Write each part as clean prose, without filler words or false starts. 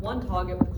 one target with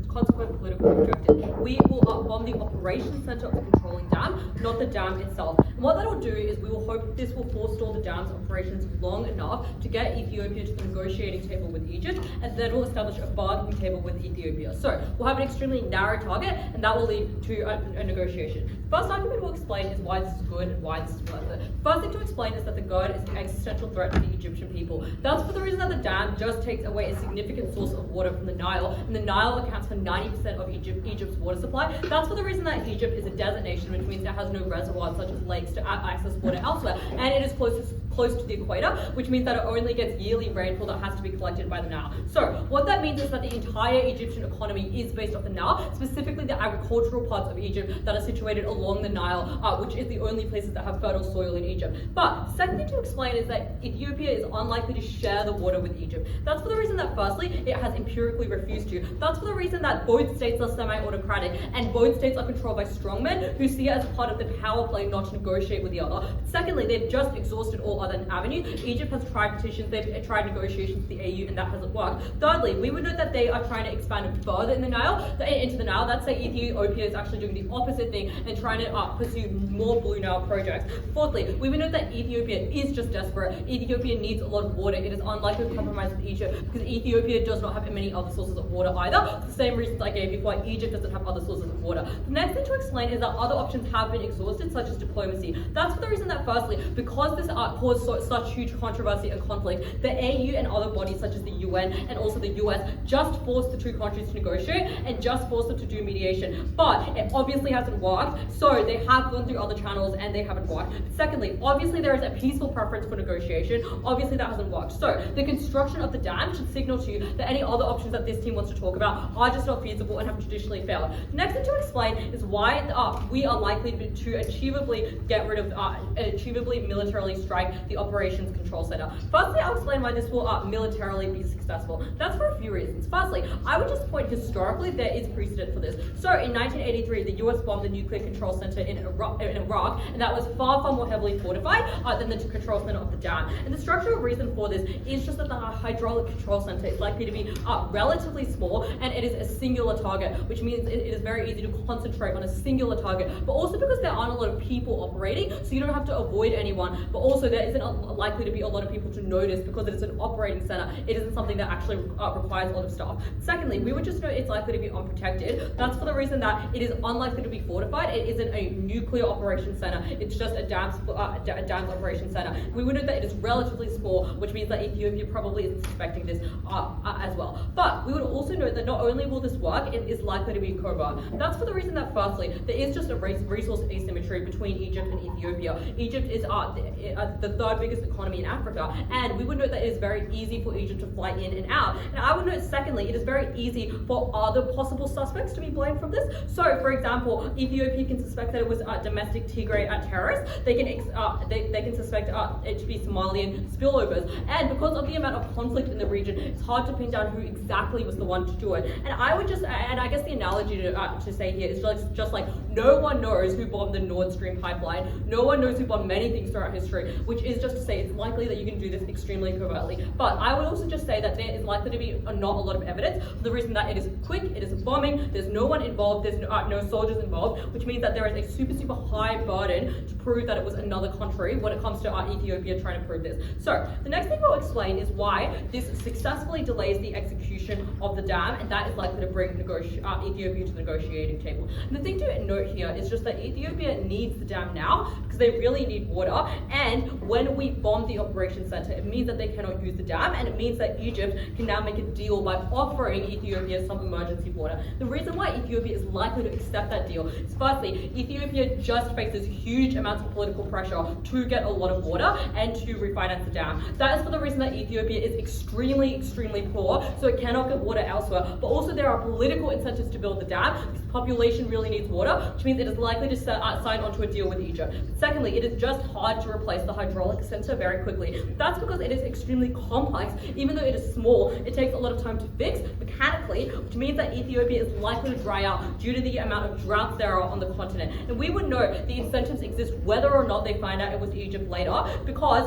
consequent political objective. We will bomb the operations center of the controlling dam, not the dam itself. And what that will do is we will hope that this will forestall the dam's operations long enough to get Ethiopia to the negotiating table with Egypt, and then we'll establish a bargaining table with Ethiopia. So we'll have an extremely narrow target, and that will lead to a negotiation. The first argument we'll explain is why this is good and why this is worth it. First thing to explain is that the GERD is an existential threat to the Egyptian people. That's for the reason that the dam just takes away a significant source of water from the Nile, and the Nile accounts for 90% of Egypt's water supply. That's for the reason that Egypt is a desert nation, which means it has no reservoirs such as lakes to access water elsewhere, and it is close to the equator, which means that it only gets yearly rainfall that has to be collected by the Nile. So what that means is that the entire Egyptian economy is based off the Nile, specifically the agricultural parts of Egypt that are situated along the Nile, which is the only places that have fertile soil in Egypt. But second thing to explain is that Ethiopia is unlikely to share the water with Egypt. That's for the reason that firstly, it has empirically refused to. That's for the reason that both states are semi-autocratic, and both states are controlled by strongmen who see it as part of the power play not to negotiate with the other. Secondly, they've just exhausted all other avenues. Egypt has tried petitions, they've tried negotiations with the AU, and that hasn't worked. Thirdly, we would note that they are trying to expand further in the Nile, into the Nile. That's say Ethiopia is actually doing the opposite thing and trying to pursue more Blue Nile projects. Fourthly, we would note that Ethiopia is just desperate. Ethiopia needs a lot of water. It is unlikely to compromise with Egypt because Ethiopia does not have many other sources of water either. For the same reasons I gave before, Egypt doesn't have other sources of water. The next thing to explain is that other options have been exhausted, such as diplomacy. That's for the reason that firstly, because this caused such huge controversy and conflict, the AU and other bodies such as the UN and also the US just forced the two countries to negotiate and just forced them to do mediation. But it obviously hasn't worked, so they have gone through other channels and they haven't worked. Secondly, obviously there is a peaceful preference for negotiation. Obviously that hasn't worked. So the construction of the dam should signal to you that any other options that this team wants to talk about are just not feasible and have traditionally failed. The next thing to explain is why we are likely to achievably get rid of, achievably militarily strike the operations control center. Firstly, I'll explain why this will militarily be successful. That's for a few reasons. Firstly, I would just point historically there is precedent for this. So in 1983, the US bombed the nuclear control center in Iraq, and that was far more heavily fortified than the control center of the dam. And the structural reason for this is just that the hydraulic control center is likely to be relatively small, and it is a singular target, which means it is very easy to concentrate on a singular target, but also because there aren't a lot of people operating, so you don't have to avoid anyone, but also there isn't likely to be a lot of people to notice because it is an operating center. It isn't something that actually requires a lot of staff. Secondly, we would just note it's likely to be unprotected. That's for the reason that it is unlikely to be fortified. It isn't a nuclear operations center. It's just a dam's operations center. We would note that it is relatively small, which means that Ethiopia probably isn't suspecting this as well. But we would also note that not only will this work, it is likely to be covert. That's for the reason that firstly, there is just a resource asymmetry between Egypt and Ethiopia. Egypt is the third biggest economy in Africa, and we would note that it is very easy for Egypt to fly in and out. And I would note secondly, it is very easy for other possible suspects to be blamed from this. So for example, Ethiopia can suspect that it was domestic Tigray terrorists. They can suspect it to be Somalian spillovers. And because of the amount of conflict in the region, it's hard to pin down who exactly was the one to do it. And I guess the analogy to say here is just like no one knows who bombed the Nord Stream pipeline. No one knows who bombed many things throughout history, which is just to say it's likely that you can do this extremely covertly. But I would also just say that there is likely to be not a lot of evidence for the reason that it is quick, it is a bombing, there's no one involved, there's no soldiers involved, which means that there is a super high burden to prove that it was another country when it comes to Ethiopia trying to prove this. So the next thing I'll explain is why this successfully delays the execution of the dam, and that is likely to bring Ethiopia to the negotiating table. And the thing to note here is just that Ethiopia needs the dam now because they really need water, and when we bomb the operations center, it means that they cannot use the dam, and it means that Egypt can now make a deal by offering Ethiopia some emergency water. The reason why Ethiopia is likely to accept that deal is firstly, Ethiopia just faces huge amounts of political pressure to get a lot of water and to refinance the dam. That is for the reason that Ethiopia is extremely poor, so it cannot get water elsewhere, but also there are political incentives to build the dam, this population really needs water, which means it is likely to sign onto a deal with Egypt. Secondly, it is just hard to replace the hydraulic center very quickly. That's because it is extremely complex. Even though it is small, it takes a lot of time to fix mechanically, which means that Ethiopia is likely to dry out due to the amount of droughts there are on the continent. And we would know the incentives exist whether or not they find out it was Egypt later, because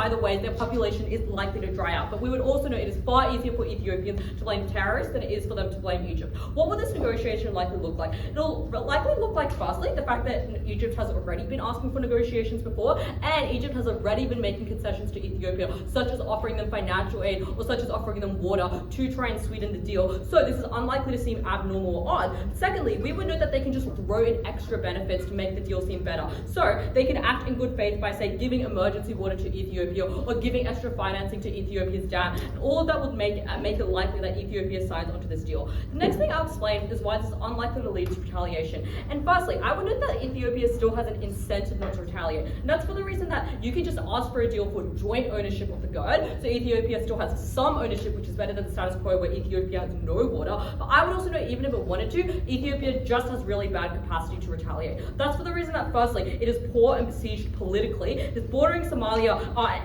either way their population is likely to dry out. But we would also know it is far easier for Ethiopians to blame terrorists than it is for them to blame Egypt. What will this negotiation likely look like? It'll likely look like, firstly, the fact that Egypt has already been asking for negotiations before, and Egypt has already been making concessions to Ethiopia, such as offering them financial aid or such as offering them water to try and sweeten the deal. So this is unlikely to seem abnormal or odd. Secondly, we would know that they can just throw in extra benefits to make the deal seem better. So they can act in good faith by, say, giving emergency water to Ethiopia or giving extra financing to Ethiopia's dam. And all of that would make it likely that Ethiopia signs onto this deal. The next thing I'll explain is why this is unlikely to lead to retaliation. And firstly, I would note that Ethiopia still has an incentive not to retaliate. And that's for the reason that you can just ask for a deal for joint ownership of the GERD. So Ethiopia still has some ownership, which is better than the status quo where Ethiopia has no water. But I would also know, even if it wanted to, Ethiopia just has really bad capacity to retaliate. That's for the reason that, firstly, it is poor and besieged politically. It is bordering Somalia.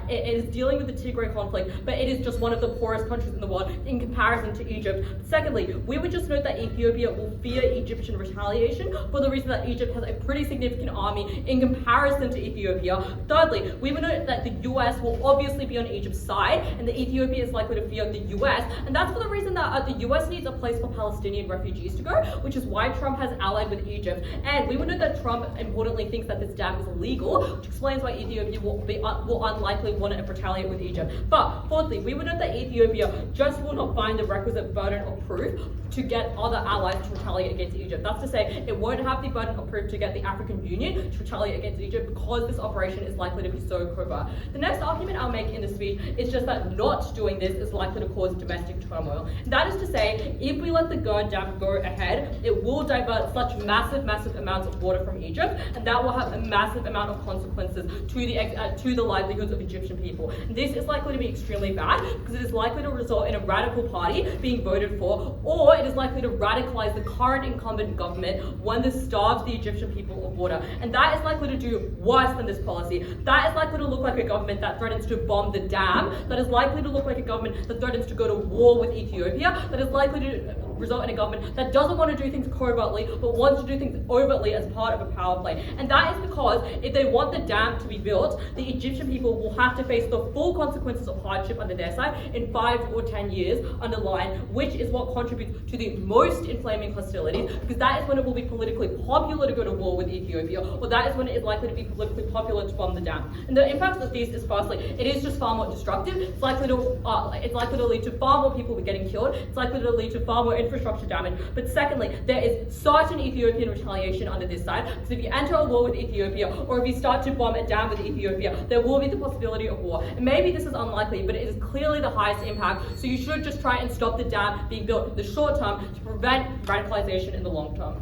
It is dealing with the Tigray conflict, but it is just one of the poorest countries in the world in comparison to Egypt. Secondly, we would just note that Ethiopia will fear Egyptian retaliation for the reason that Egypt has a pretty significant army in comparison to Ethiopia. Thirdly, we would note that the US will obviously be on Egypt's side, and that Ethiopia is likely to fear the US, and that's for the reason that the US needs a place for Palestinian refugees to go, which is why Trump has allied with Egypt. And we would note that Trump importantly thinks that this dam is illegal, which explains why Ethiopia will unlikely want to retaliate with Egypt. But fourthly, we would note that Ethiopia just will not find the requisite burden of proof to get other allies to retaliate against Egypt. That's to say, it won't have the burden of proof to get the African Union to retaliate against Egypt because this operation is likely to be so covert. The next argument I'll make in this speech is just that not doing this is likely to cause domestic turmoil. And that is to say, if we let the GERD dam go ahead, it will divert such massive amounts of water from Egypt, and that will have a massive amount of consequences to the livelihoods of Egyptian people. And this is likely to be extremely bad because it is likely to result in a radical party being voted for, or it is likely to radicalize the current incumbent government, one that starves the Egyptian people of water. And that is likely to do worse than this policy. That is likely to look like a government that threatens to bomb the dam. That is likely to look like a government that threatens to go to war with Ethiopia. That is likely to result in a government that doesn't want to do things covertly, but wants to do things overtly as part of a power play. And that is because if they want the dam to be built, the Egyptian people will have to face the full consequences of hardship under their side in 5 or 10 years under the line, which is what contributes to the most inflaming hostilities, because that is when it will be politically popular to go to war with Ethiopia, or that is when it is likely to be politically popular to bomb the dam. And the impact of this is, firstly, it is just far more destructive. It's likely to lead to far more people getting killed. It's likely to lead to far more infrastructure damage. But secondly, there is certain Ethiopian retaliation under this side, because if you enter a war with Ethiopia, or if you start to bomb a dam with Ethiopia, there will be the possibility of war. And maybe this is unlikely, but it is clearly the highest impact, so you should just try and stop the dam being built in the short term to prevent radicalization in the long term.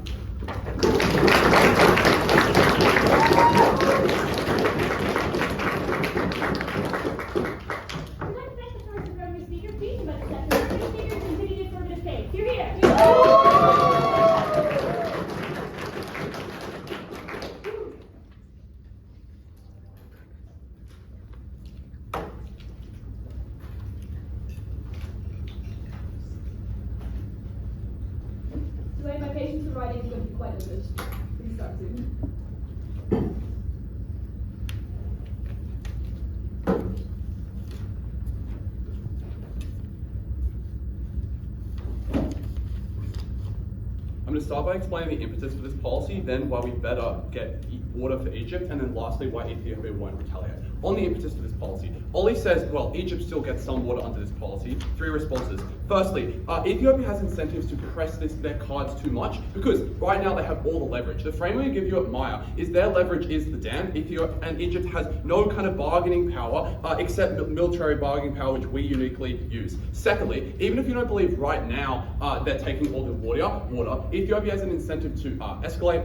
My patience for writing is going to be quite a bit. Please start soon. I'm going to start by explaining the impetus for this policy, then why we better get water for Egypt, and then lastly why Ethiopia won't retaliate. On the impetus for this policy, Ollie says, well, Egypt still gets some water under this policy. 3 responses. Firstly, Ethiopia has incentives to press their cards too much because right now they have all the leverage. The framework we give you at Maya is their leverage is the dam, and Egypt has no kind of bargaining power except military bargaining power, which we uniquely use. Secondly, even if you don't believe right now they're taking all the water, Ethiopia has an incentive to escalate,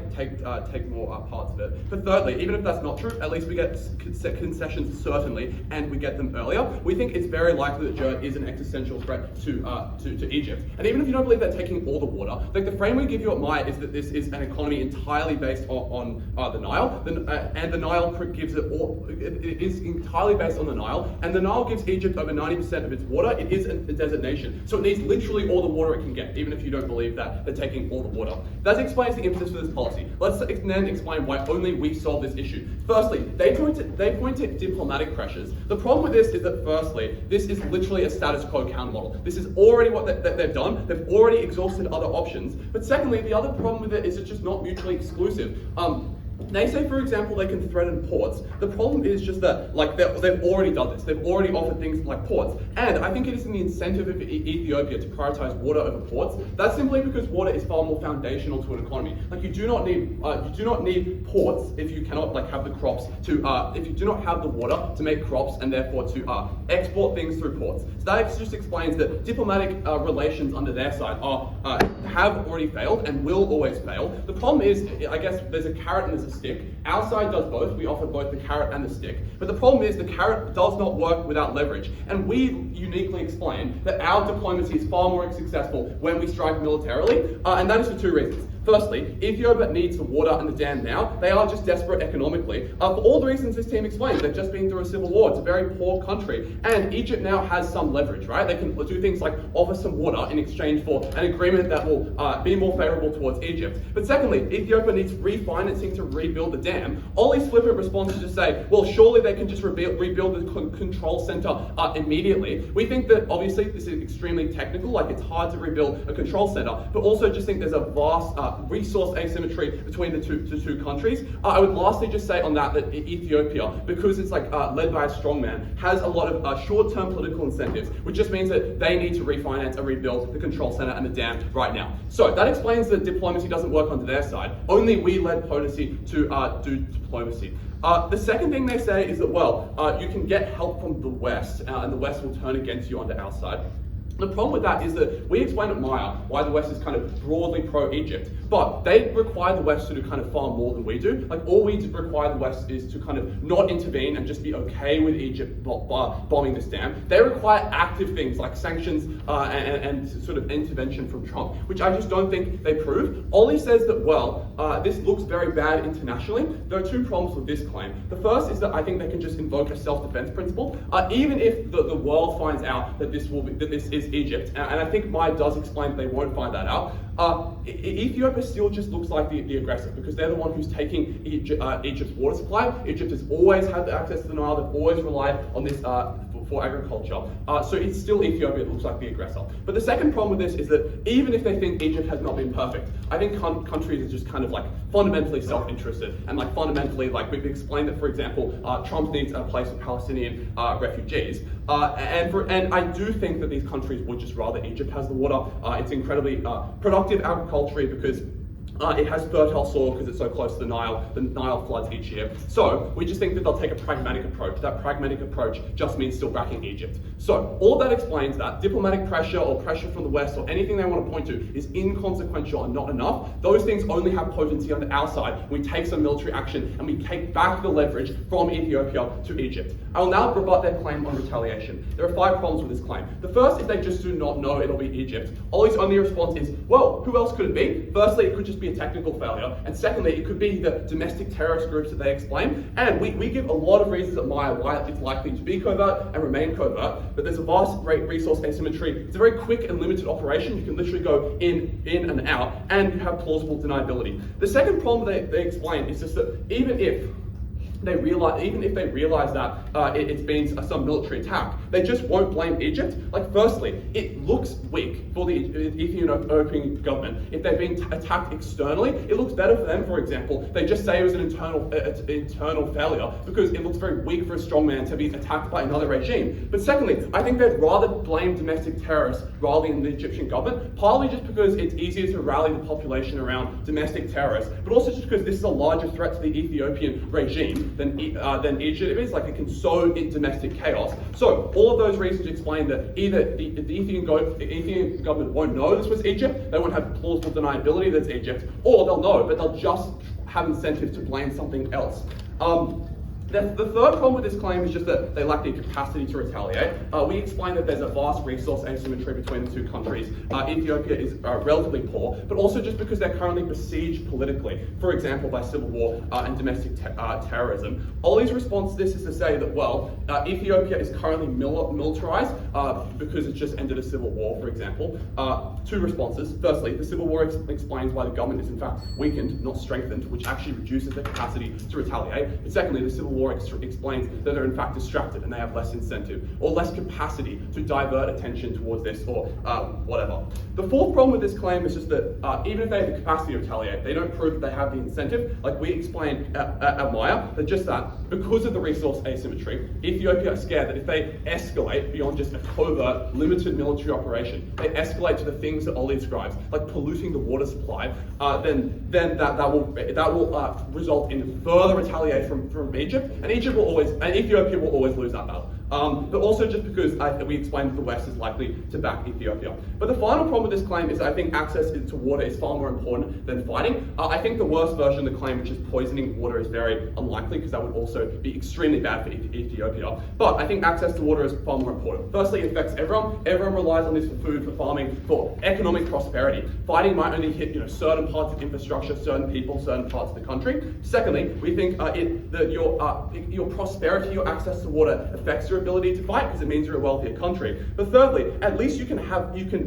take more parts of it. But thirdly, even if that's not true, at least we get concessions certainly, and we get them earlier. We think it's very likely that GERD is an existential threat to Egypt. And even if you don't believe they're taking all the water, like the frame we give you at Maya is that this is an economy entirely based on the Nile, and the Nile gives it all. It is entirely based on the Nile, and the Nile gives Egypt over 90% of its water. It is a desert nation, so it needs literally all the water it can get, even if you don't believe that they're taking all the water. That explains the impetus for this policy. Let's then explain why only we solve this issue. Firstly, they point to diplomatic pressures. The problem with this is that firstly, this is literally a status quo countermodel. This is already what they've done. They've already exhausted other options. But secondly, the other problem with it is it's just not mutually exclusive. They say, for example, they can threaten ports. The problem is just that, like, they've already done this. They've already offered things like ports. And I think it is in the incentive of Ethiopia to prioritize water over ports. That's simply because water is far more foundational to an economy. Like, you do not need ports if you cannot, like, have the crops to, if you do not have the water to make crops and therefore to export things through ports. So that just explains that diplomatic relations under their side have already failed and will always fail. The problem is, I guess, there's a carrot and there's a stick. Our side does both. We offer both the carrot and the stick. But the problem is the carrot does not work without leverage. And we uniquely explain that our diplomacy is far more successful when we strike militarily, and that is for two reasons. Firstly, Ethiopia needs the water and the dam now. They are just desperate economically. For all the reasons this team explains, they've just been through a civil war. It's a very poor country. And Egypt now has some leverage, right? They can do things like offer some water in exchange for an agreement that will be more favorable towards Egypt. But secondly, Ethiopia needs refinancing to rebuild the dam. Ollie's flippant response is to say, well, surely they can just rebuild the control center immediately. We think that obviously this is extremely technical, like it's hard to rebuild a control center, but also just think there's a vast resource asymmetry between the two countries. I would lastly just say on that Ethiopia, because it's like led by a strongman, has a lot of short-term political incentives, which just means that they need to refinance and rebuild the control center and the dam right now. So that explains that diplomacy doesn't work on their side. Only we led policy to do diplomacy. The second thing they say is that, well, you can get help from the West, and the West will turn against you on the outside. The problem with that is that we explain at Maya why the West is kind of broadly pro-Egypt, but they require the West to do kind of far more than we do. Like, all we require the West is to kind of not intervene and just be okay with Egypt bombing this dam. They require active things like sanctions and sort of intervention from Trump, which I just don't think they prove. Ollie says that, well, this looks very bad internationally. There are two problems with this claim. The first is that I think they can just invoke a self-defense principle, even if the world finds out that this is Egypt, and I think Maya does explain that they won't find that out. Ethiopia still just looks like the aggressor, because they're the one who's taking Egypt's water supply. Egypt has always had access to the Nile. They've always relied on this for agriculture. So it's still Ethiopia that looks like the aggressor. But the second problem with this is that even if they think Egypt has not been perfect, I think countries are just kind of like fundamentally self-interested, and like fundamentally, like we've explained that, for example, Trump needs a place for Palestinian refugees. And I do think that these countries would just rather Egypt has the water. It's incredibly productive agriculturally because it has fertile soil because it's so close to the Nile. The Nile floods each year. So we just think that they'll take a pragmatic approach. That pragmatic approach just means still backing Egypt. So all that explains that diplomatic pressure or pressure from the West or anything they want to point to is inconsequential and not enough. Those things only have potency on our side. We take some military action and we take back the leverage from Ethiopia to Egypt. I will now rebut their claim on retaliation. There are 5 problems with this claim. The first is they just do not know it'll be Egypt. Ollie's only response is, well, who else could it be? Firstly, it could just be a technical failure, and secondly, it could be the domestic terrorist groups that they explain. And we give a lot of reasons at Maya why it's likely to be covert and remain covert, but there's a vast resource asymmetry. It's a very quick and limited operation. You can literally go in and out, and you have plausible deniability. The second problem they explain is just that even if they realize that it's been some military attack, they just won't blame Egypt. Like, firstly, it looks weak for the Ethiopian government. If they've been attacked externally, it looks better for them, for example. They just say it was an internal failure because it looks very weak for a strongman to be attacked by another regime. But secondly, I think they'd rather blame domestic terrorists rather than the Egyptian government, partly just because it's easier to rally the population around domestic terrorists, but also just because this is a larger threat to the Ethiopian regime. than Egypt is. Like, it can sow in domestic chaos. So all of those reasons explain that either the Ethiopian government won't know this was Egypt, they won't have plausible deniability that it's Egypt, or they'll know, but they'll just have incentive to blame something else. The third problem with this claim is just that they lack the capacity to retaliate. We explained that there's a vast resource asymmetry between the two countries. Ethiopia is relatively poor, but also just because they're currently besieged politically, for example, by civil war and domestic terrorism. Ollie's response to this is to say that, well, Ethiopia is currently militarized because it's just ended a civil war, for example. Two responses. Firstly, the civil war explains why the government is in fact weakened, not strengthened, which actually reduces their capacity to retaliate. And secondly, the civil war explains that they're in fact distracted and they have less incentive or less capacity to divert attention towards this or whatever. The fourth problem with this claim is just that even if they have the capacity to retaliate, they don't prove that they have the incentive. Like we explained at Maya, that just that because of the resource asymmetry, Ethiopia are scared that if they escalate beyond just a covert, limited military operation, they escalate to the things that Ollie describes, like polluting the water supply, then that will result in further retaliation from Egypt. And Ethiopia will always lose that battle. But also just because we explained that the West is likely to back Ethiopia. But the final problem with this claim is I think access to water is far more important than fighting. I think the worst version of the claim, which is poisoning water, is very unlikely because that would also be extremely bad for Ethiopia. But I think access to water is far more important. Firstly, it affects everyone. Everyone relies on this for food, for farming, for economic prosperity. Fighting might only hit certain parts of infrastructure, certain people, certain parts of the country. Secondly, we think your prosperity, your access to water affects your ability to fight because it means you're a wealthier country. But thirdly, at least you can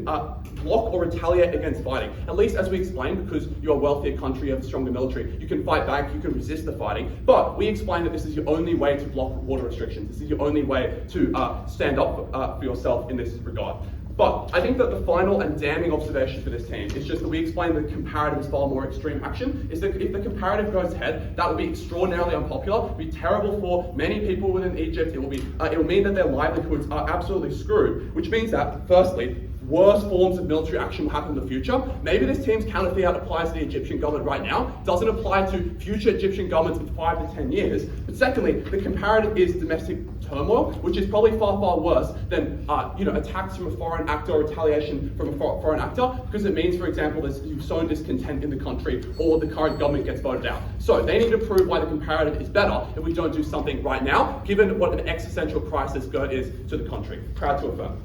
block or retaliate against fighting. At least, as we explained, because you're a wealthier country, you have a stronger military, you can fight back, you can resist the fighting. But we explained that this is your only way to block water restrictions. This is your only way to stand up for yourself in this regard. But I think that the final and damning observation for this team is just that we explained that comparative is far more extreme action, is that if the comparative goes ahead, that will be extraordinarily unpopular, it will be terrible for many people within Egypt, it will mean that their livelihoods are absolutely screwed, which means that, firstly, worse forms of military action will happen in the future. Maybe this team's counter fiat applies to the Egyptian government right now, doesn't apply to future Egyptian governments in 5 to 10 years. But secondly, the comparative is domestic turmoil, which is probably far, far worse than attacks from a foreign actor or retaliation from a foreign actor, because it means, for example, that you've sown discontent in the country or the current government gets voted out. So they need to prove why the comparative is better if we don't do something right now, given what an existential crisis GERD is to the country. Proud to affirm.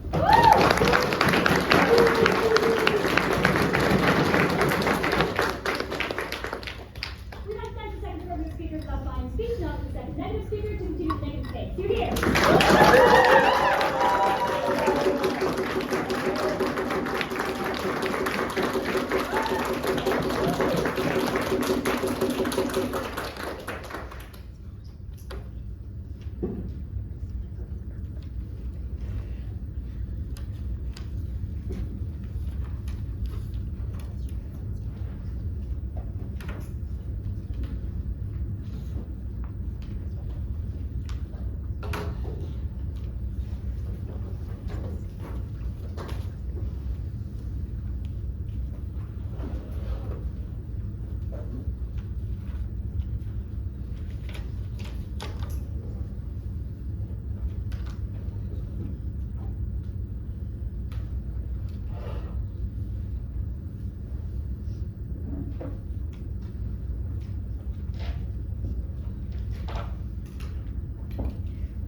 We'd like to thank the second affirmative speaker for that fine speech, now the second negative speaker to continue the negative case. You're here.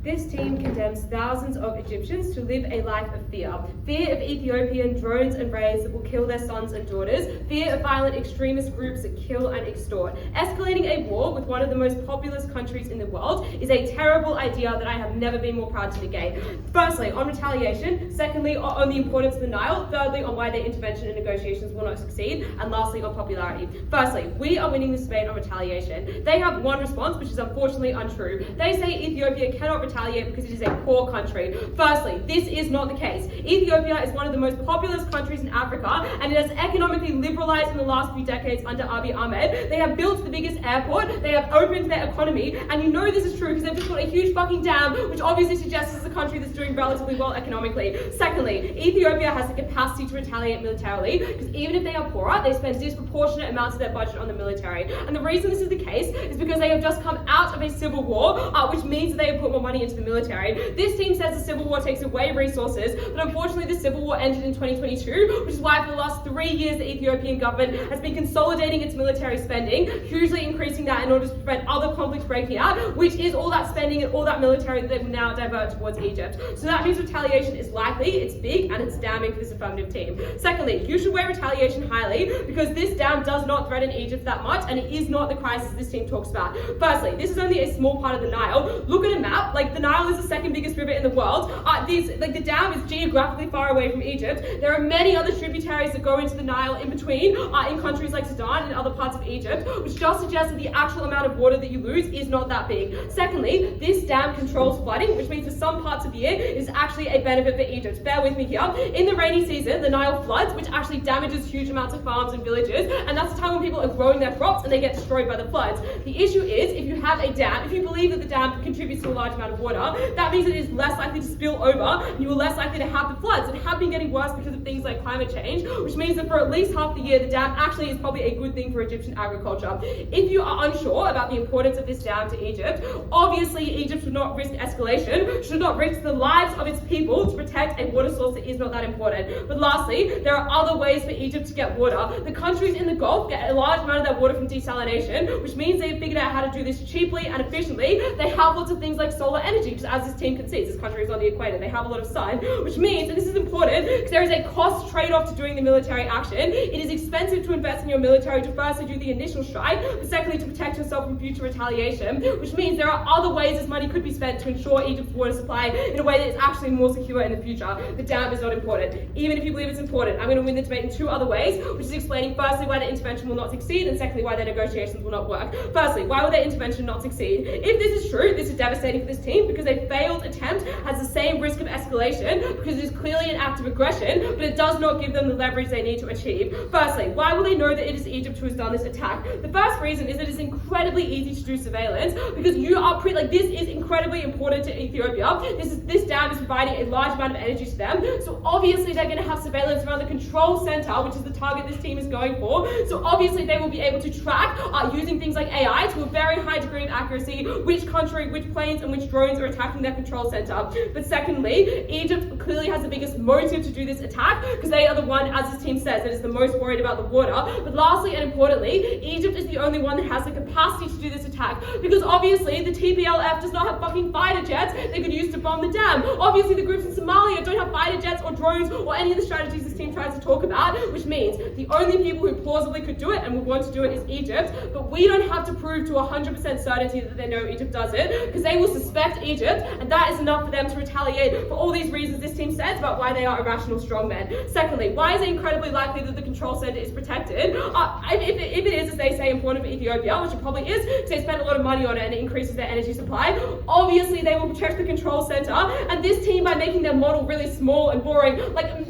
This team condemns thousands of Egyptians to live a life of fear. Fear of Ethiopian drones and raids that will kill their sons and daughters. Fear of violent extremist groups that kill and extort. Escalating a war with one of the most populous countries in the world is a terrible idea that I have never been more proud to negate. Firstly, on retaliation. Secondly, on the importance of the Nile. Thirdly, on why their intervention and negotiations will not succeed. And lastly, on popularity. Firstly, we are winning this debate on retaliation. They have one response, which is unfortunately untrue. They say Ethiopia cannot retaliate retaliate because it is a poor country. Firstly, this is not the case. Ethiopia is one of the most populous countries in Africa, and it has economically liberalized in the last few decades under Abiy Ahmed. They have built the biggest airport, they have opened their economy, and you know this is true because they've just got a huge fucking dam, which obviously suggests it's a country that's doing relatively well economically. Secondly, Ethiopia has the capacity to retaliate militarily, because even if they are poorer, they spend disproportionate amounts of their budget on the military. And the reason this is the case is because they have just come out of a civil war, which means that they have put more money into the military. This team says the civil war takes away resources, but unfortunately the civil war ended in 2022, which is why for the last 3 years the Ethiopian government has been consolidating its military spending, hugely increasing that in order to prevent other conflicts breaking out, which is all that spending and all that military that they will now divert towards Egypt. So that means retaliation is likely, it's big, and it's damning for this affirmative team. Secondly, you should weigh retaliation highly because this dam does not threaten Egypt that much, and it is not the crisis this team talks about. Firstly, this is only a small part of the Nile. Look at a map, like the Nile is the second biggest river in the world. The dam is geographically far away from Egypt. There are many other tributaries that go into the Nile in between, in countries like Sudan and other parts of Egypt, which just suggests that the actual amount of water that you lose is not that big. Secondly, this dam controls flooding, which means for some parts of the year it is actually a benefit for Egypt. Bear with me here. In the rainy season, the Nile floods, which actually damages huge amounts of farms and villages, and that's the time when people are growing their crops and they get destroyed by the floods. The issue is, if you have a dam, if you believe that the dam contributes to a large amount of water, that means it is less likely to spill over, and you are less likely to have the floods, and have been getting worse because of things like climate change, which means that for at least half the year, the dam actually is probably a good thing for Egyptian agriculture. If you are unsure about the importance of this dam to Egypt, obviously Egypt should not risk escalation, should not risk the lives of its people to protect a water source that is not that important. But lastly, there are other ways for Egypt to get water. The countries in the Gulf get a large amount of their water from desalination, which means they've figured out how to do this cheaply and efficiently. They have lots of things like solar energy, because as this team concedes, this country is on the equator, they have a lot of sun, which means, and this is important, because there is a cost trade-off to doing the military action. It is expensive to invest in your military to firstly do the initial strike, but secondly to protect yourself from future retaliation, which means there are other ways this money could be spent to ensure Egypt's water supply in a way that is actually more secure in the future. The dam is not important. Even if you believe it's important, I'm going to win the debate in 2 other ways, which is explaining firstly why the intervention will not succeed, and secondly why their negotiations will not work. Firstly, why will their intervention not succeed? If this is true, this is devastating for this team because a failed attempt has the same risk of escalation because it is clearly an act of aggression, but it does not give them the leverage they need to achieve. Firstly, why will they know that it is Egypt who has done this attack? The first reason is that it is incredibly easy to do surveillance because you are this is incredibly important to Ethiopia. This dam is providing a large amount of energy to them, so obviously they're going to have surveillance around the control center, which is the target this team is going for. So obviously they will be able to track using things like AI to a very high degree of accuracy which country, which planes, and which drones are attacking their control center. But secondly, Egypt clearly has the biggest motive to do this attack because they are the one, as this team says, that is the most worried about the water. But lastly and importantly, Egypt is the only one that has the capacity to do this attack because obviously the TPLF does not have fucking fighter jets they could use to bomb the dam. Obviously the groups in Somalia don't have fighter jets or drones or any of the strategies this team tries to talk about, which means the only people who plausibly could do it and would want to do it is Egypt, but we don't have to prove to 100% certainty that they know Egypt does it because they will suspect Egypt, and that is enough for them to retaliate for all these reasons this team says about why they are irrational strongmen. Secondly, why is it incredibly likely that the control center is protected? If it is, as they say, important for Ethiopia, which it probably is, because they spend a lot of money on it and it increases their energy supply, obviously they will protect the control center, and this team, by making their model really small and boring,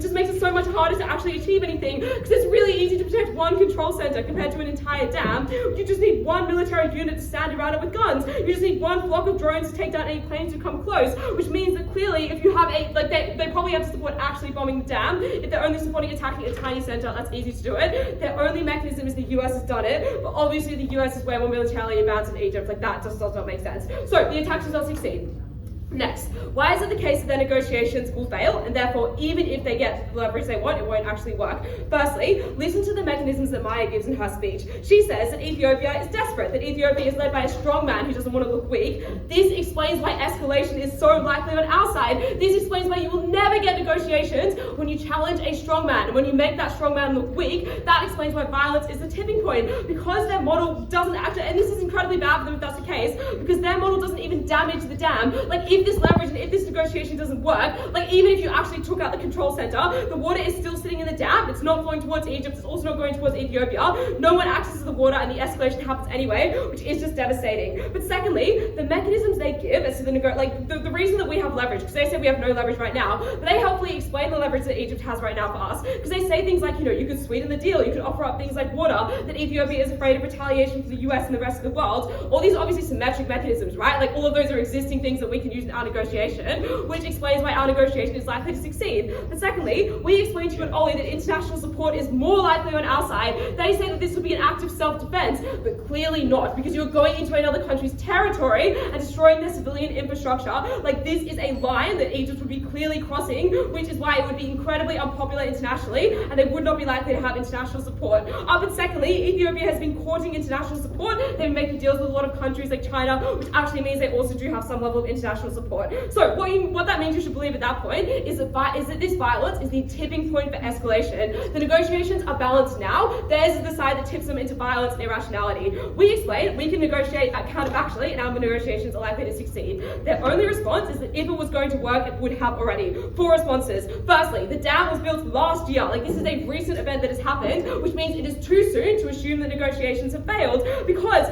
just makes it so much harder to actually achieve anything, because it's really easy to protect one control center compared to an entire dam. You just need one military unit to stand around it with guns. You just need one flock of drones to take down any planes who come close, which means that clearly if you have they probably have to support actually bombing the dam. If they're only supporting attacking a tiny center, that's easy to do it. Their only mechanism is the US has done it, but obviously the US is way more militarily advanced in Egypt. That just does not make sense. So the attack does not succeed. Next, why is it the case that their negotiations will fail, and therefore even if they get the leverage they want, it won't actually work? Firstly, listen to the mechanisms that Maya gives in her speech. She says that Ethiopia is desperate, that Ethiopia is led by a strong man who doesn't want to look weak. This explains why escalation is so likely on our side. This explains why you will never get negotiations when you challenge a strong man. And when you make that strong man look weak, that explains why violence is the tipping point. Because their model doesn't act, and this is incredibly bad for them if that's the case, because their model doesn't even damage the dam. If if this leverage and if this negotiation doesn't work, like even if you actually took out the control center, the water is still sitting in the dam. It's not flowing towards Egypt. It's also not going towards Ethiopia. No one accesses the water, and the escalation happens anyway, which is just devastating. But secondly, the mechanisms they give as to the reason that we have leverage, because they say we have no leverage right now, but they helpfully explain the leverage that Egypt has right now for us, because they say things like, you could sweeten the deal, you could offer up things like water, that Ethiopia is afraid of retaliation from the US and the rest of the world. All these are obviously symmetric mechanisms, right? Like all of those are existing things that we can use in our negotiation, which explains why our negotiation is likely to succeed. But secondly, we explained to you at Ollie that international support is more likely on our side. They say that this would be an act of self-defense, but clearly not, because you're going into another country's territory and destroying their civilian infrastructure. Like this is a line that Egypt would be clearly crossing, which is why it would be incredibly unpopular internationally, and they would not be likely to have international support. But secondly, Ethiopia has been courting international support. They've been making deals with a lot of countries like China, which actually means they also do have some level of international support. So what that means you should believe at that point is that this violence is the tipping point for escalation. The negotiations are balanced now. Theirs is the side that tips them into violence and irrationality. We explained we can negotiate counterfactually, and our negotiations are likely to succeed. Their only response is that if it was going to work, it would have already. 4 responses. Firstly, the dam was built last year. Like this is a recent event that has happened, which means it is too soon to assume that negotiations have failed, because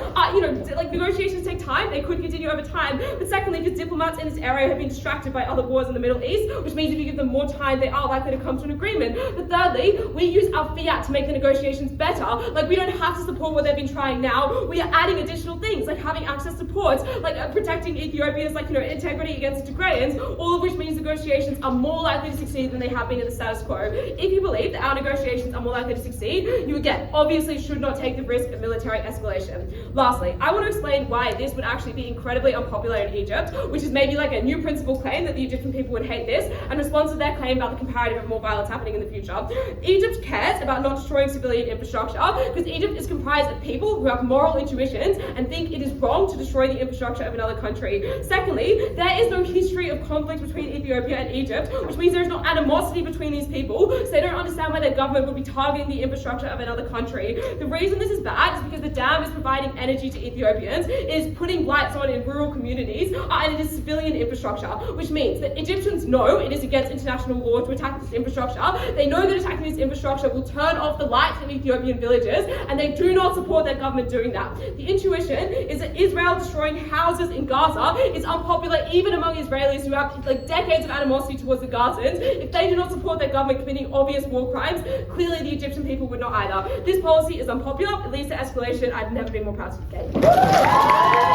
negotiations take time. They could continue over time. But secondly, because diplomats in this area have been distracted by other wars in the Middle East, which means if you give them more time, they are likely to come to an agreement. But thirdly, we use our fiat to make the negotiations better. Like we don't have to support what they've been trying now. We are adding additional things, like having access to ports, like protecting Ethiopia's integrity against Tigrayans, all of which means negotiations are more likely to succeed than they have been in the status quo. If you believe that our negotiations are more likely to succeed, you again obviously should not take the risk of military escalation. Lastly, I want to explain why this would actually be incredibly unpopular in Egypt, which is maybe like a new principle claim that the Egyptian people would hate this, and response to their claim about the comparative of more violence happening in the future. Egypt cares about not destroying civilian infrastructure because Egypt is comprised of people who have moral intuitions and think it is wrong to destroy the infrastructure of another country. Secondly, there is no history of conflict between Ethiopia and Egypt, which means there is no animosity between these people, so they don't understand why their government would be targeting the infrastructure of another country. The reason this is bad is because the dam is providing energy to Ethiopians, it is putting lights on in rural communities, and it is civilian infrastructure, which means that Egyptians know it is against international law to attack this infrastructure. They know that attacking this infrastructure will turn off the lights in Ethiopian villages, and they do not support their government doing that. The intuition is that Israel destroying houses in Gaza is unpopular even among Israelis who have decades of animosity towards the Gazans. If they do not support their government committing obvious war crimes, clearly the Egyptian people would not either. This policy is unpopular, it leads to escalation. I've never been more proud to advocate.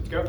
Go.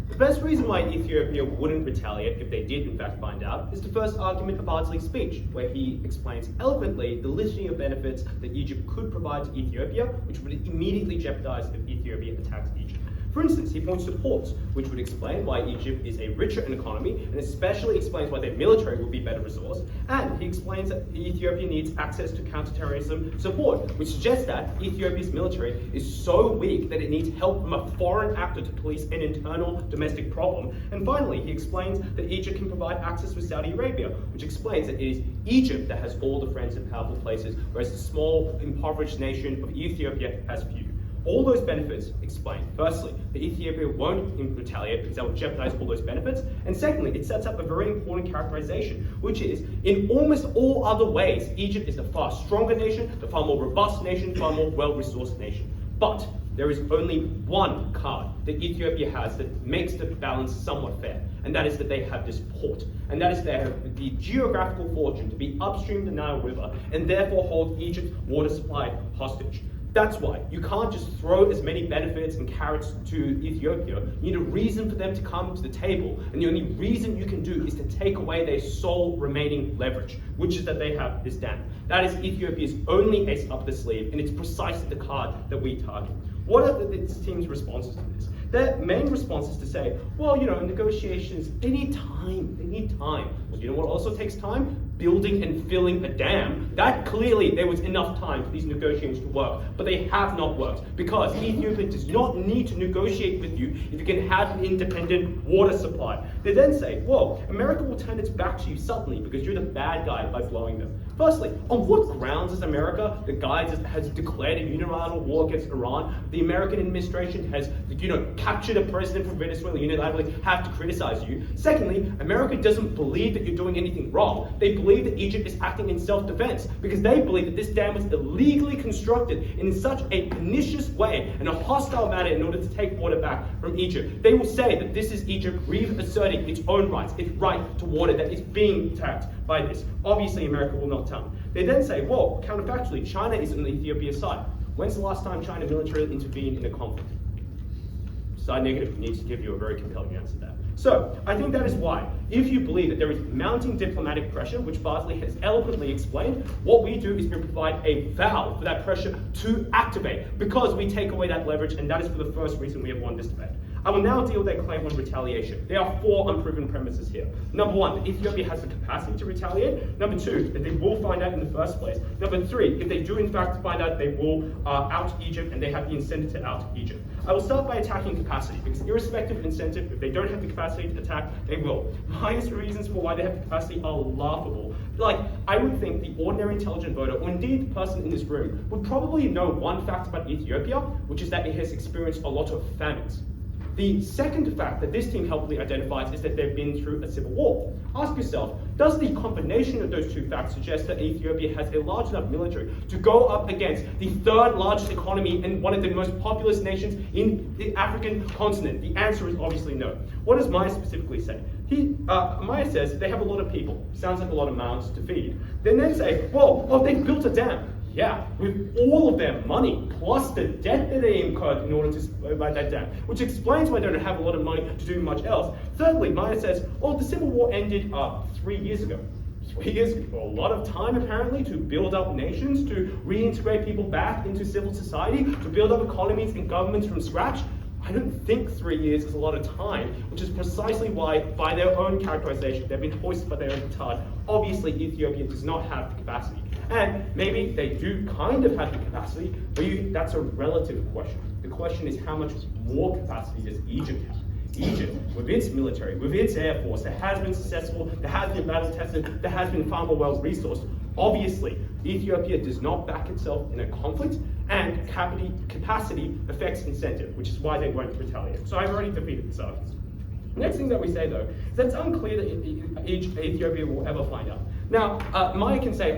The best reason why Ethiopia wouldn't retaliate if they did in fact find out is the first argument of Bardsley's speech, where he explains eloquently the litany of benefits that Egypt could provide to Ethiopia, which would immediately jeopardize if Ethiopia attacks Egypt. For instance, he points to ports, which would explain why Egypt is a richer in economy, and especially explains why their military would be better resourced, and he explains that Ethiopia needs access to counterterrorism support, which suggests that Ethiopia's military is so weak that it needs help from a foreign actor to police an internal domestic problem. And finally, he explains that Egypt can provide access with Saudi Arabia, which explains that it is Egypt that has all the friends in powerful places, whereas the small, impoverished nation of Ethiopia has few. All those benefits explain, firstly, that Ethiopia won't retaliate because that will jeopardize all those benefits, and secondly, it sets up a very important characterization, which is, in almost all other ways, Egypt is the far stronger nation, the far more robust nation, far more well-resourced nation. But there is only one card that Ethiopia has that makes the balance somewhat fair, and that is that they have this port, and that is they have the geographical fortune to be upstream the Nile River, and therefore hold Egypt's water supply hostage. That's why. You can't just throw as many benefits and carrots to Ethiopia. You need a reason for them to come to the table, and the only reason you can do is to take away their sole remaining leverage, which is that they have this dam. That is Ethiopia's only ace up the sleeve, and it's precisely the card that we target. What are this team's responses to this? Their main response is to say, well, negotiations, they need time. Well, you know what also takes time? Building and filling a dam. That clearly there was enough time for these negotiations to work, but they have not worked because Ethiopia does not need to negotiate with you if you can have an independent water supply. They then say, well, America will turn its back to you suddenly because you're the bad guy by blowing them. Firstly, on what grounds is America, the guy has declared a unilateral war against Iran? The American administration has, captured a president from Venezuela, unilaterally have to criticize you. Secondly, America doesn't believe that you're doing anything wrong. They believe that Egypt is acting in self-defense because they believe that this dam was illegally constructed in such a pernicious way and a hostile manner in order to take water back from Egypt. They will say that this is Egypt reasserting its own rights, its right to water that is being attacked by this. Obviously, America will not tell them. They then say, well, counterfactually, China is on Ethiopia's side. When's the last time China militarily intervened in a conflict? Side negative needs to give you a very compelling answer there. So, I think that is why, if you believe that there is mounting diplomatic pressure, which Bardsley has eloquently explained, what we do is we provide a valve for that pressure to activate, because we take away that leverage, and that is for the first reason we have won this debate. I will now deal with their claim on retaliation. There are 4 unproven premises here. Number 1, that Ethiopia has the capacity to retaliate. Number 2, that they will find out in the first place. Number 3, if they do in fact find out, they will out Egypt, and they have the incentive to out Egypt. I will start by attacking capacity, because irrespective of incentive, if they don't have the capacity to attack, they will. Minus reasons for why they have the capacity are laughable. I would think the ordinary intelligent voter, or indeed the person in this room, would probably know one fact about Ethiopia, which is that it has experienced a lot of famines. The second fact that this team helpfully identifies is that they've been through a civil war. Ask yourself, does the combination of those 2 facts suggest that Ethiopia has a large enough military to go up against the 3rd largest economy and one of the most populous nations in the African continent? The answer is obviously no. What does Maya specifically say? Maya says they have a lot of people. Sounds like a lot of mouths to feed. They then say, they've built a dam. Yeah, with all of their money, plus the debt that they incurred in order to buy that dam, which explains why they don't have a lot of money to do much else. Thirdly, Maya says, the civil war ended 3 years ago. 3 years ago, a lot of time apparently to build up nations, to reintegrate people back into civil society, to build up economies and governments from scratch. I don't think 3 years is a lot of time, which is precisely why, by their own characterization, they've been hoisted by their own petard. Obviously, Ethiopia does not have the capacity. And maybe they do kind of have the capacity, but that's a relative question. The question is, how much more capacity does Egypt have? Egypt, with its military, with its air force, that has been successful, that has been battle tested, that has been far more well resourced. Obviously, Ethiopia does not back itself in a conflict, and capacity affects incentive, which is why they won't retaliate. So I've already defeated this argument. The next thing that we say, though, is that it's unclear that Ethiopia will ever find out. Now, Maya can say,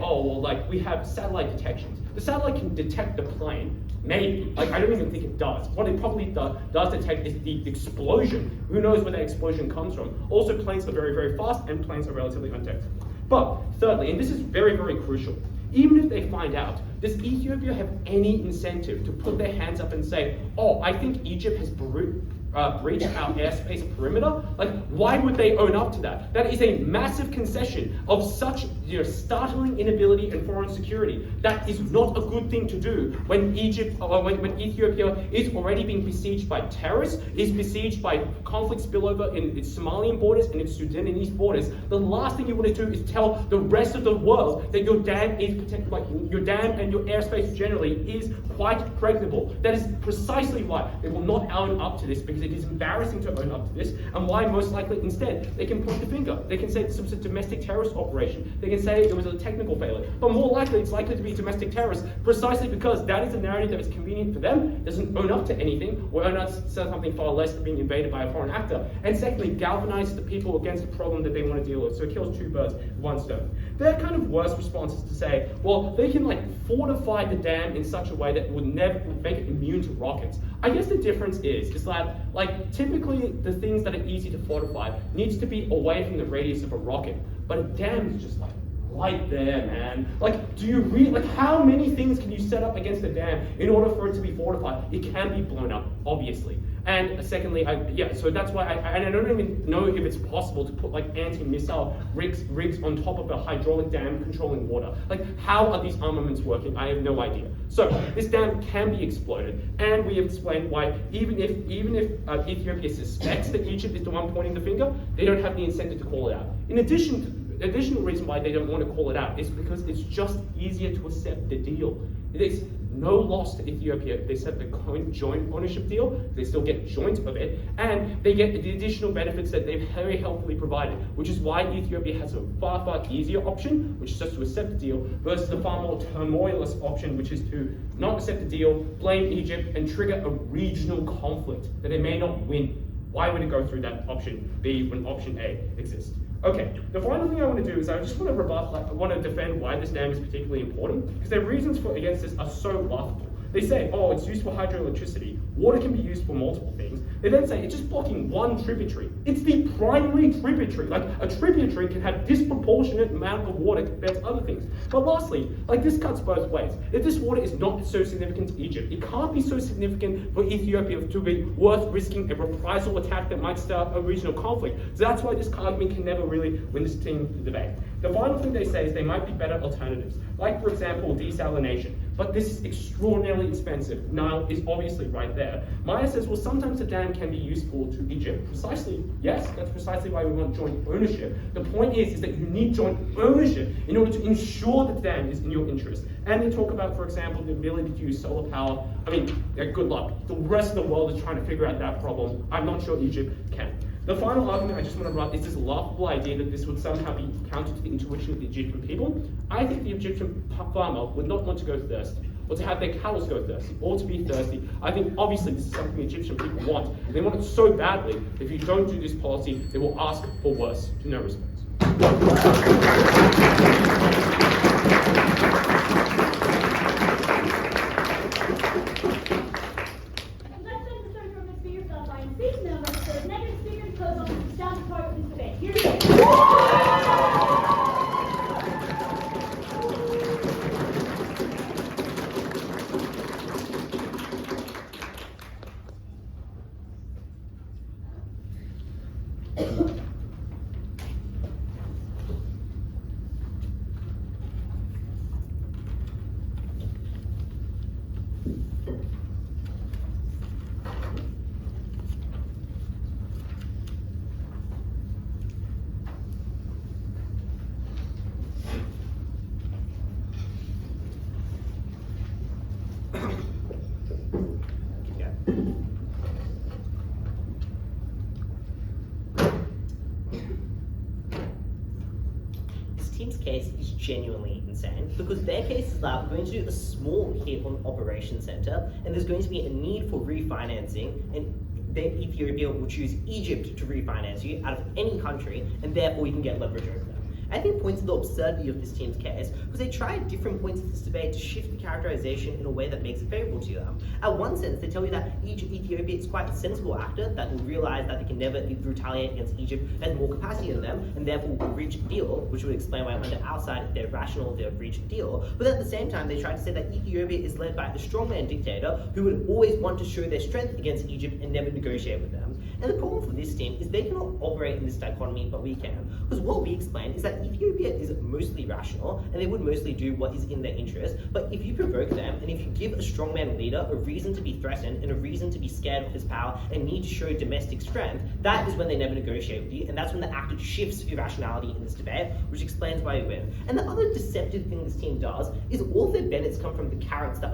we have satellite detections. The satellite can detect the plane, maybe. I don't even think it does. What it probably does detect is the explosion. Who knows where that explosion comes from? Also, planes are very, very fast, and planes are relatively undetected. But thirdly, and this is very, very crucial, even if they find out, does Ethiopia have any incentive to put their hands up and say, I think Egypt has breached our airspace perimeter? Why would they own up to that? That is a massive concession of such startling inability in foreign security. That is not a good thing to do when when Ethiopia is already being besieged by terrorists, is besieged by conflict spillover in its Somalian borders and its Sudanese borders. The last thing you want to do is tell the rest of the world that your dam is protected, your dam and your airspace generally is quite pregnable. That is precisely why they will not own up to this, because it is embarrassing to own up to this, and why most likely instead they can point the finger. They can say this was a domestic terrorist operation. They can say it was a technical failure, but more likely it's likely to be domestic terrorists, precisely because that is a narrative that is convenient for them, doesn't own up to anything, or own up to something far less than being invaded by a foreign actor, and secondly galvanizes the people against the problem that they want to deal with. So it kills 2 birds with 1 stone. Their kind of worst response is to say, they can fortify the dam in such a way that would never make it immune to rockets. I guess the difference is that typically the things that are easy to fortify needs to be away from the radius of a rocket, but a dam is just right there, man. Like, do you really, like, how many things can you set up against a dam in order for it to be fortified? It can be blown up, obviously. And secondly, so that's why I don't even know if it's possible to put like anti-missile rigs on top of a hydraulic dam controlling water. Like, how are these armaments working? I have no idea. So this dam can be exploded, and we have explained why even if Ethiopia suspects that Egypt is the one pointing the finger, they don't have the incentive to call it out. In addition, the additional reason why they don't want to call it out is because it's just easier to accept the deal. It is no loss to Ethiopia if they set the joint ownership deal. They still get joint of it, and they get the additional benefits that they've very helpfully provided, which is why Ethiopia has a far, far easier option, which is just to accept the deal, versus the far more turmoilous option, which is to not accept the deal, blame Egypt, and trigger a regional conflict that they may not win. Why would it go through that option B when option A exists? Okay, the final thing I want to do is I just want to I want to defend why this dam is particularly important, because their reasons for against this are so laughable. They say, oh, it's used for hydroelectricity. Water can be used for multiple things. They then say it's just blocking one tributary. It's the primary tributary. Like, a tributary can have disproportionate amount of water compared to other things. But lastly, like, this cuts both ways. If this water is not so significant to Egypt, it can't be so significant for Ethiopia to be worth risking a reprisal attack that might start a regional conflict. So that's why this argument can never really win this team debate. The final thing they say is there might be better alternatives, like, for example, desalination. But this is extraordinarily expensive. Nile is obviously right there. Maya says, well, sometimes the dam can be useful to Egypt. Precisely, yes, that's precisely why we want joint ownership. The point is that you need joint ownership in order to ensure that the dam is in your interest. And they talk about, for example, the ability to use solar power. I mean, good luck. The rest of the world is trying to figure out that problem. I'm not sure Egypt can. The final argument I just want to run is this laughable idea that this would somehow be counter to the intuition of the Egyptian people. I think the Egyptian farmer would not want to go thirsty, or to have their cows go thirsty, or to be thirsty. I think obviously this is something the Egyptian people want. They want it so badly, if you don't do this policy, they will ask for worse. No response. Team's case is genuinely insane because their case is that we're going to do a small hit on Operations Center, and there's going to be a need for refinancing, and then Ethiopia will choose Egypt to refinance you out of any country, and therefore you can get leverage over them. I think points to the absurdity of this team's case because they try at different points of this debate to shift the characterization in a way that makes it favorable to them. At one sense, they tell you that Ethiopia is quite a sensible actor that will realize that they can never retaliate against Egypt, has more capacity than them, and therefore will reach a deal, which would explain why under our side, if they're rational, they'll reach a deal. But at the same time, they try to say that Ethiopia is led by a strongman dictator who would always want to show their strength against Egypt and never negotiate with them. And the problem for this team is they cannot operate in this dichotomy, but we can. Because what we explain is that Ethiopia is mostly rational, and they would mostly do what is in their interest, but if you provoke them, and if you give a strongman leader a reason to be threatened, and a reason to be scared of his power, and need to show domestic strength, that is when they never negotiate with you, and that's when the actor shifts irrationality in this debate, which explains why we win. And the other deceptive thing this team does is all of their benefits come from the carrots that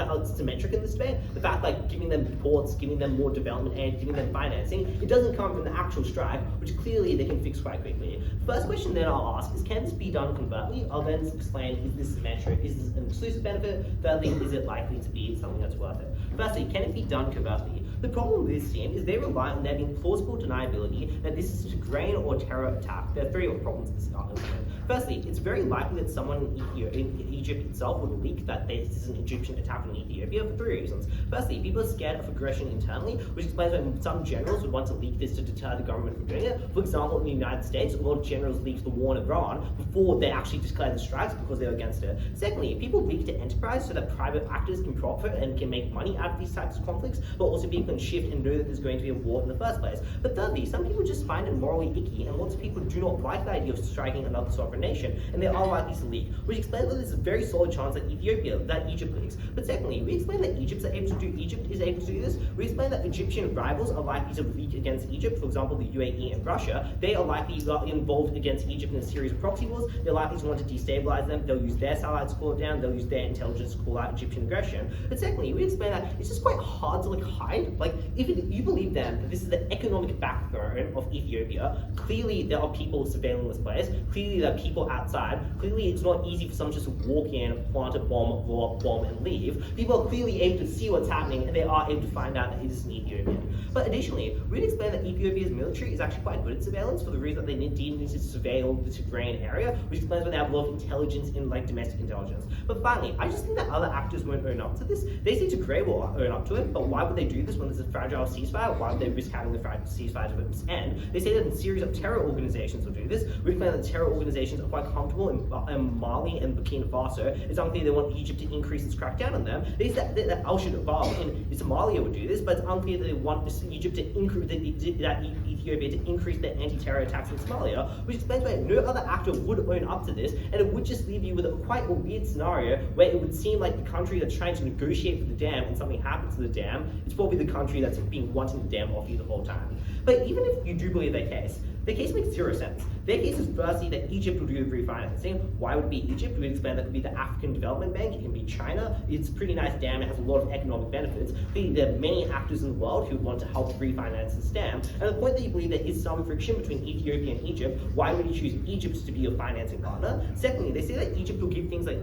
are symmetric in this debate. The fact like giving them ports, giving them more development aid, giving them financing, it doesn't come from the actual strike, which clearly they can fix quite quickly. First question then I'll ask is, can this be done covertly? I'll then explain, is this symmetric? Is this an exclusive benefit? Thirdly, is it likely to be something that's worth it? Firstly, can it be done covertly? The problem with this team is they rely on there being plausible deniability that this is a grain or terror attack. There are three problems with this argument. Firstly, it's very likely that someone in Egypt itself would leak that this is an Egyptian attack on Ethiopia for three reasons. Firstly, people are scared of aggression internally, which explains why some generals would want to leak this to deter the government from doing it. For example, in the United States, a lot of generals leaked the war in Iran before they actually declared the strikes because they were against it. Secondly, people leak to enterprise so that private actors can profit and can make money out of these types of conflicts, but also people can shift and know that there's going to be a war in the first place. But thirdly, some people just find it morally icky, and lots of people do not like the idea of striking another sovereign nation, and they are likely to leak, which explains that there's a very solid chance that Egypt leaks. But secondly, we explain that Egypt is able to do this. We explain that Egyptian rivals are likely to leak against Egypt. For example, the UAE and Russia, they are likely involved against Egypt in a series of proxy wars. They're likely to want to destabilize them. They'll use their satellites to call it down. They'll use their intelligence to call out Egyptian aggression. But secondly, we explain that it's just quite hard to hide. If you believe then that this is the economic backbone of Ethiopia, clearly there are people surveilling this place. Clearly there are people outside. Clearly it's not easy for someone just to walk in, plant a bomb, blow up bomb, and leave. People are clearly able to see what's happening, and they are able to find out that it is an Ethiopian. But additionally, we'd explain that Ethiopia's military is actually quite good at surveillance for the reason that they need to surveil the Tigrayan area, which explains why they have a lot of intelligence in domestic intelligence. But finally, I just think that other actors won't own up to this. They say Tigray will own up to it, but why would they do this when there's a fragile ceasefire? Why would they risk having the fragile ceasefire to its end? They say that a series of terror organizations will do this. We explain that terror organizations are quite comfortable in Mali and Burkina Faso. It's unclear they want Egypt to increase its crackdown on them. They say that Al-Shabaab in Somalia would do this, but it's unclear that they want Egypt to increase Ethiopia to increase their anti-terror attacks in Somalia, which explains why no other actor would own up to this, and it would just leave you with quite a weird scenario where it would seem like the country that's trying to negotiate for the dam and something happens to the dam, it's probably the country that's been wanting the dam off you the whole time. But even if you do believe their case makes zero sense. Their case is firstly that Egypt will do the refinancing. Why would it be Egypt? We'd explain that could be the African Development Bank, it can be China. It's a pretty nice dam, it has a lot of economic benefits. There are many actors in the world who want to help refinance this dam. And the point that you believe there is some friction between Ethiopia and Egypt, why would you choose Egypt to be your financing partner? Secondly, they say that Egypt will give things like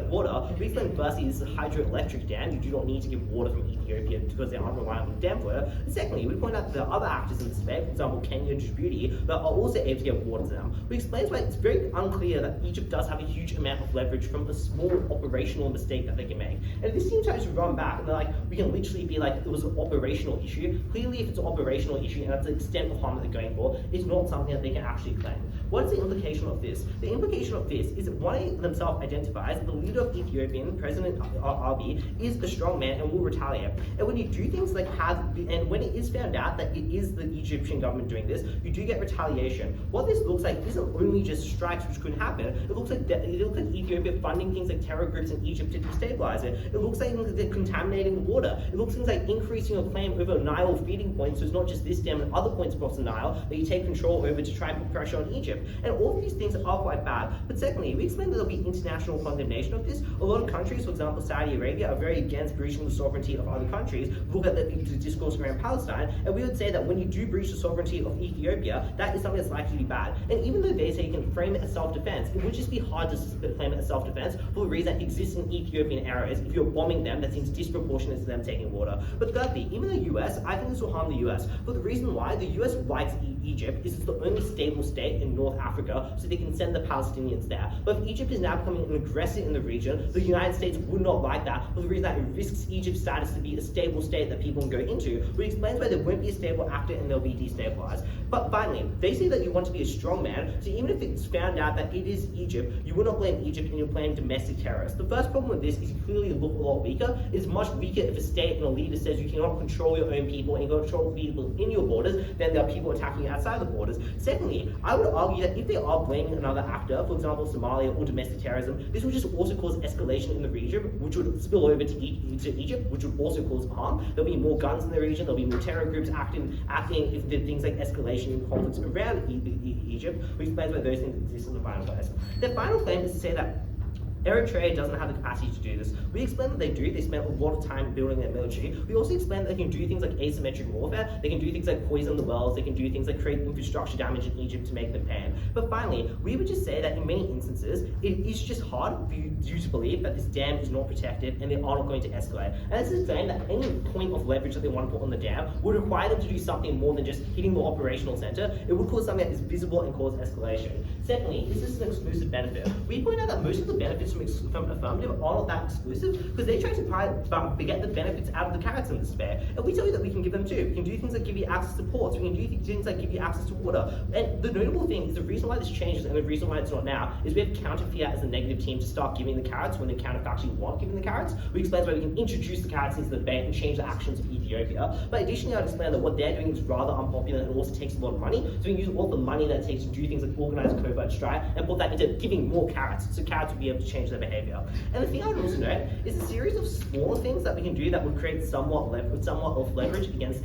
water. We explain firstly this is a hydroelectric dam. You do not need to give water from Ethiopia because they aren't reliant on dam water. And secondly, we point out that there are other actors in this debate, for example Kenya, Djibouti, but are also able to get water to them. We explain why it's very unclear that Egypt does have a huge amount of leverage from a small operational mistake that they can make. And if this team tries to run back and they're like, we can literally be like, it was an operational issue. Clearly, if it's an operational issue and that's the extent of harm that they're going for, it's not something that they can actually claim. What's the implication of this? The implication of this is that one themselves identifies the leader of Ethiopian, President Abiy, is a strong man and will retaliate. And when you do things and when it is found out that it is the Egyptian government doing this, you do get retaliation. What this looks like isn't only just strikes which could happen. It looks like Ethiopia funding things like terror groups in Egypt to destabilize it. It looks like they're contaminating the water. It looks like increasing your claim over Nile feeding points, so it's not just this dam and other points across the Nile that you take control over to try and put pressure on Egypt. And all of these things are quite bad. But secondly, we explained that there'll be international condemnation of this. A lot of countries, for example Saudi Arabia, are very against breaching the sovereignty of other countries. Look at the discourse around Palestine, and we would say that when you do breach the sovereignty of Ethiopia, that is something that's likely to be bad. And even though they say you can frame it as self-defense, it would just be hard to claim it as self-defense for the reason that exists in Ethiopian areas. If you're bombing them, that seems disproportionate to them taking water. But thirdly, even the US, I think this will harm the US. For the reason why the US likes Egypt is it's the only stable state in North Africa, so they can send the Palestinians there. But if Egypt is now becoming an aggressor in the region, the United States would not like that for the reason that it risks Egypt's status to be a stable state that people can go into, which explains why there won't be a stable actor and they'll be destabilized. But finally, they say that you want to be a strong man, so even if it's found out that it is Egypt, you will not blame Egypt and you'll blame domestic terrorists. The first problem with this is you clearly look a lot weaker. It's much weaker if a state and a leader says you cannot control your own people and you cannot control people in your borders, then there are people attacking you outside the borders. Secondly, I would argue that if they are blaming another actor, for example Somalia or domestic terrorism, this will just also cause escalation in the region, which would spill over to Egypt, which would also cause harm. There'll be more guns in the region, there'll be more terror groups acting if there are things like escalation and conflicts around Egypt, which explains why those things exist in the final place. The final claim is to say that Eritrea doesn't have the capacity to do this. We explain that they do. They spend a lot of time building their military. We also explain that they can do things like asymmetric warfare. They can do things like poison the wells. They can do things like create infrastructure damage in Egypt to make them pay. But finally, we would just say that in many instances, it is just hard for you to believe that this dam is not protected and they are not going to escalate. And this is saying that any point of leverage that they want to put on the dam would require them to do something more than just hitting the operational center. It would cause something that is visible and cause escalation. Secondly, is this an exclusive benefit? We point out that most of the benefits from Affirmative are not that exclusive because they try to get the benefits out of the carrots in despair. And we tell you that we can give them too. We can do things like give you access to ports. We can do things like give you access to water. And the notable thing is the reason why this changes and the reason why it's not now is we have counter-fiat as a negative team to start giving the carrots when the counterfactually want giving the carrots. We explain why we can introduce the carrots into the debate and change the actions of Ethiopia. But additionally, I'd explain that what they're doing is rather unpopular and also takes a lot of money. So we can use all the money that it takes to do things like organize covert strike and put that into giving more carrots, so carrots would be able to change their behavior. And the thing I would also note is a series of smaller things that we can do that would create somewhat of leverage against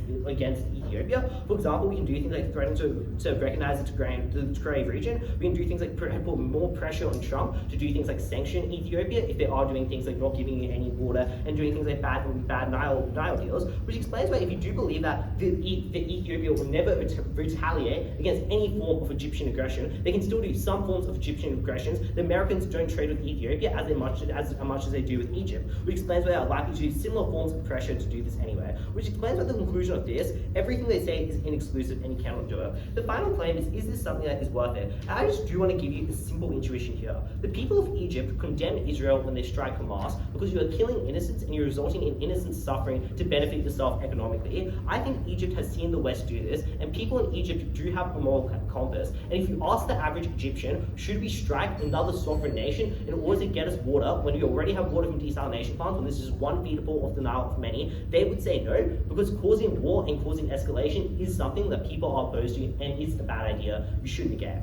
Ethiopia. For example, we can do things like threaten to recognize the Tigray region. We can do things like put more pressure on Trump to do things like sanction Ethiopia if they are doing things like not giving you any water and doing things like bad Nile deals, which explains why if you do believe that the Ethiopia will never retaliate against any form of Egyptian aggression, they can still do some forms of Egyptian aggressions. The Americans don't trade with Ethiopia as much as they do with Egypt, which explains why they are likely to use similar forms of pressure to do this anyway, which explains why the conclusion of this, everything they say is inexclusive and you cannot do it. The final claim is this something that is worth it? And I just do want to give you a simple intuition here. The people of Egypt condemn Israel when they strike Hamas because you are killing innocents and you're resulting in innocent suffering to benefit yourself economically. I think Egypt has seen the West do this, and people in Egypt do have a moral compass. And if you ask the average Egyptian, should we strike another sovereign nation in order to get us water when we already have water from desalination plants, when this is one feedable of the Nile of many, they would say no, because causing war and causing escalation is something that people are opposed to and is a bad idea. You should negate.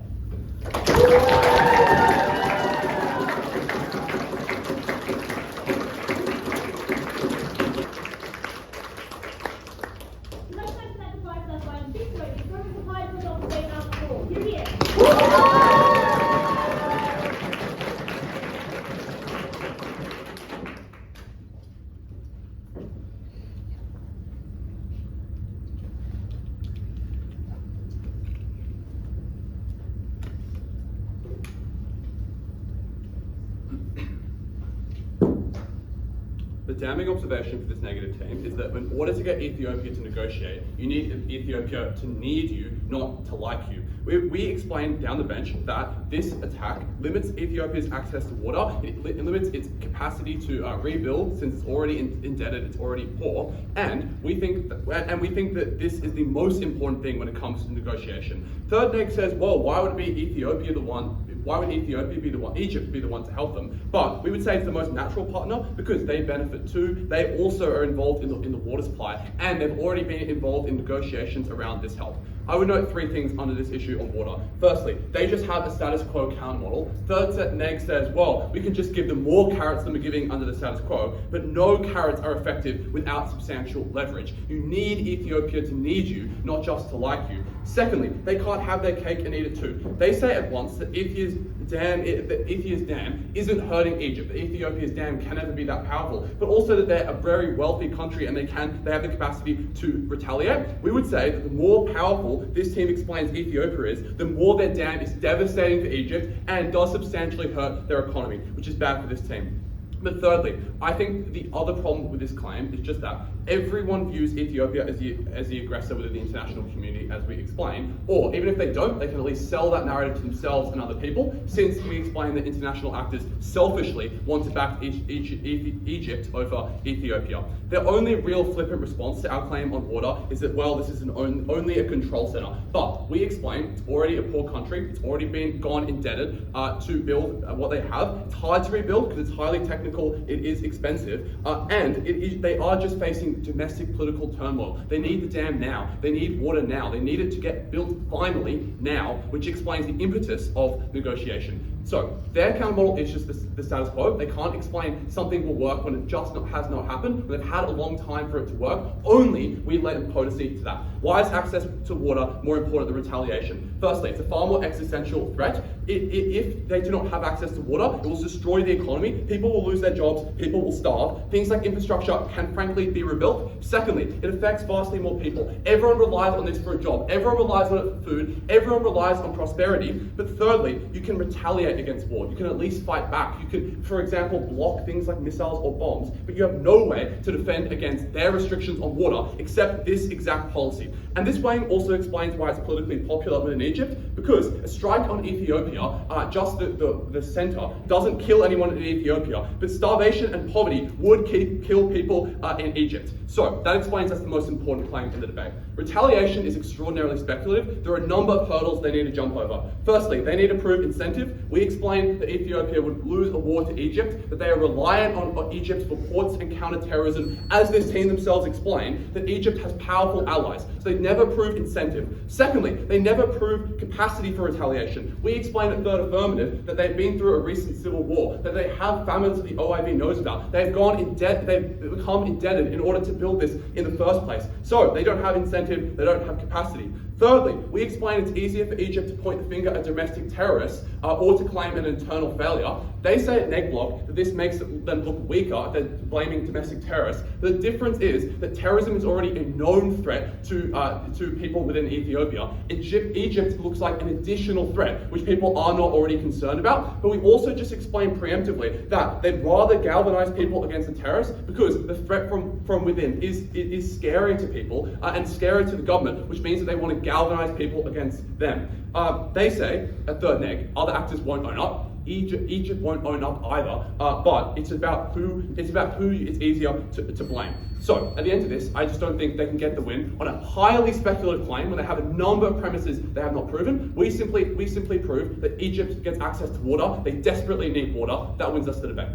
The damning observation for this negative team is that in order to get Ethiopia to negotiate, you need Ethiopia to need you, not to like you. We explained down the bench that this attack limits Ethiopia's access to water, it limits its capacity to rebuild since it's already indebted, it's already poor, and we think that this is the most important thing when it comes to negotiation. Third neg says, well, why would Egypt be the one, Egypt be the one to help them? But we would say it's the most natural partner because they benefit too. They also are involved in the water supply, and they've already been involved in negotiations around this help. I would note three things under this issue on water. Firstly, they just have a status quo counter model. Third set neg says, well, we can just give them more carrots than we're giving under the status quo, but no carrots are effective without substantial leverage. You need Ethiopia to need you, not just to like you. Secondly, they can't have their cake and eat it too. They say at once that Ethiopia's dam isn't hurting Egypt, that Ethiopia's dam can never be that powerful, but also that they're a very wealthy country and they have the capacity to retaliate. We would say that the more powerful this team explains Ethiopia is, the more their dam is devastating for Egypt and does substantially hurt their economy, which is bad for this team. But thirdly, I think the other problem with this claim is just that everyone views Ethiopia as the aggressor within the international community, as we explain, or even if they don't, they can at least sell that narrative to themselves and other people, since we explain that international actors selfishly want to back Egypt over Ethiopia. Their only real flippant response to our claim on water is that, well, this is only a control center. But we explain it's already a poor country, it's already gone indebted to build what they have. It's hard to rebuild because it's highly technical, it is expensive, and they are just facing facing domestic political turmoil. They need the dam now. They need water now. They need it to get built finally now, which explains the impetus of negotiation. So their counter model is just the status quo. They can't explain something will work when it just has not happened, when they've had a long time for it to work. Only we lend impotency to that. Why is access to water more important than retaliation? Firstly, it's a far more existential threat. If they do not have access to water, it will destroy the economy. People will lose their jobs. People will starve. Things like infrastructure can frankly be rebuilt. Secondly, it affects vastly more people. Everyone relies on this for a job. Everyone relies on it for food. Everyone relies on prosperity. But thirdly, you can retaliate against war. You can at least fight back. You can, for example, block things like missiles or bombs, but you have no way to defend against their restrictions on water except this exact policy. And this weighing also explains why it's politically popular within Egypt, because a strike on Ethiopia, just the center, doesn't kill anyone in Ethiopia, but starvation and poverty would kill people in Egypt. So that explains that's the most important claim in the debate. Retaliation is extraordinarily speculative. There are a number of hurdles they need to jump over. Firstly, they need to prove incentive. We explained that Ethiopia would lose a war to Egypt, that they are reliant on Egypt for ports and counter-terrorism, as this team themselves explained, that Egypt has powerful allies. So they never prove incentive. Secondly, they never prove capacity for retaliation. We explained at Third Affirmative that they've been through a recent civil war, that they have famines that the OIV knows about. They've become indebted in order to build this in the first place. So they don't have incentive, they don't have capacity. Thirdly, we explain it's easier for Egypt to point the finger at domestic terrorists or to claim an internal failure. They say at NEGBLOC that this makes them look weaker than blaming domestic terrorists. The difference is that terrorism is already a known threat to people within Ethiopia. Egypt looks like an additional threat, which people are not already concerned about. But we also just explained preemptively that they'd rather galvanize people against the terrorists because the threat from within is scary to people and scary to the government, which means that they want to galvanize people against them. They say at Third Neg, other actors won't own up. Egypt won't own up either, but it's about who it's easier to blame. So at the end of this, I just don't think they can get the win on a highly speculative claim when they have a number of premises they have not proven. We simply prove that Egypt gets access to water. They desperately need water. That wins us the debate.